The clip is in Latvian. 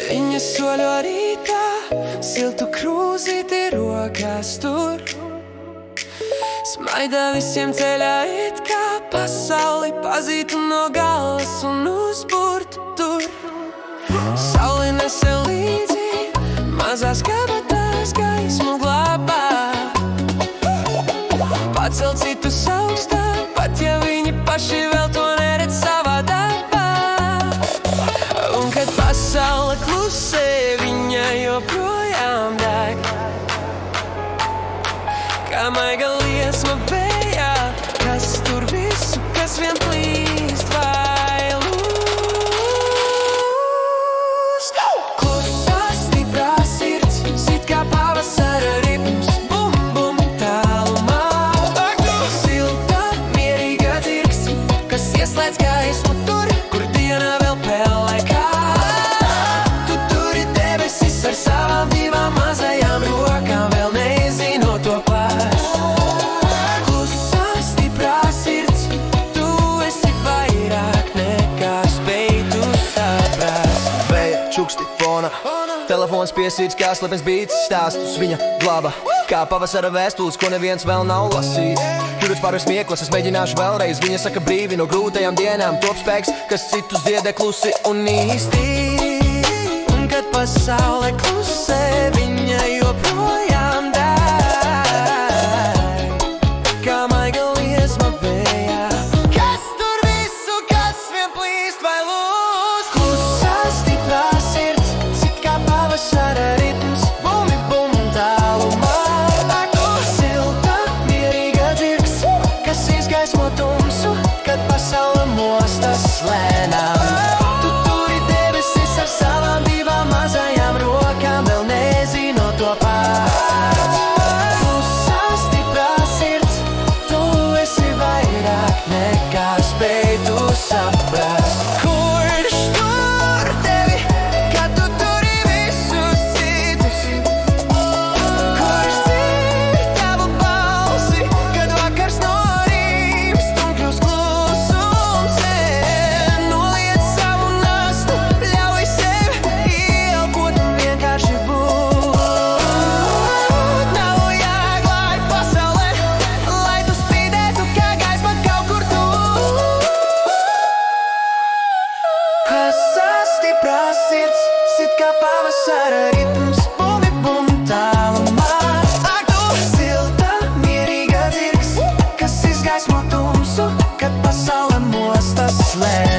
Viņa soļo rītā, siltu krūzīti rokās tur. Smaida visiem ceļā, it kā pasauli pazītu no galvas un uzburtu tur. Sauli nese līdzi, mazās kabatās gaismu glābā. Pacelt citus augstāk, pat ja viņi paši vēl to neredz savā darbā. Un kad pasaule klusē, viņa joprojām deg, kā maiga liesma vējā, kas tur visu, kas vien plīst vai lūst. Klusā stiprā sirds, sit kā pavasara ritms, bum, bum, tālumā. Silta, mierīga dzirks, kas ieslēdz gaismu tur, kur diena vēl pelē kā. Tu turi debesis ar savām divām mazajām rokām, vēl nezinot to pašu. Klusā stiprā sirds, tu esi vairāk nekā spēj tu saprast. Vēja čuksti fona, telefons piesīts kā slepens bīts, stāstus viņa glaba, kā pavasara vēstules, ko neviens vēl nav lasījis. Kļūdus pāris smieklas, es mēģināšu vēlreiz. Viņa saka brīvi no grūtajām dienām, top spēks, kas citus dziedē klusi un īsti. Un kad pasaule klusē, viņa joprojām deg, kā maiga liesma vējā, kas tur visu, kas vien plīst vai lūst. Klusā stiprā sirds, sit kā pavasara ritms, bumi, bum, tālumā. Silta, mierīga dzirks, kas izgaismo tumsu, kad pasaule mostas lēnām. Tu turi debesis ar savām divām mazajām rokām, vēl nezinot to pats. Klusā stiprā sirds, tu esi vairāk nekā spēj tu saprast. Kurš tur tevi, kad tu turi visus citus? Kurš dzird tavu balsi, kad vakars norimst un kļūst klusums? Noliec savu nastu, ļauj sev ieelpot un vienkārši būt. Nav jāglāj pasaulē, lai tu spīdētu kā gaisma kaut kur tur. Klusā stiprā sirds, sit kā pavasara ritms, bumi, bum, tālumā. Ak, tu silta, mierīga dzirks, kas izgaismo tumsu, kad pasaule mostas slēp.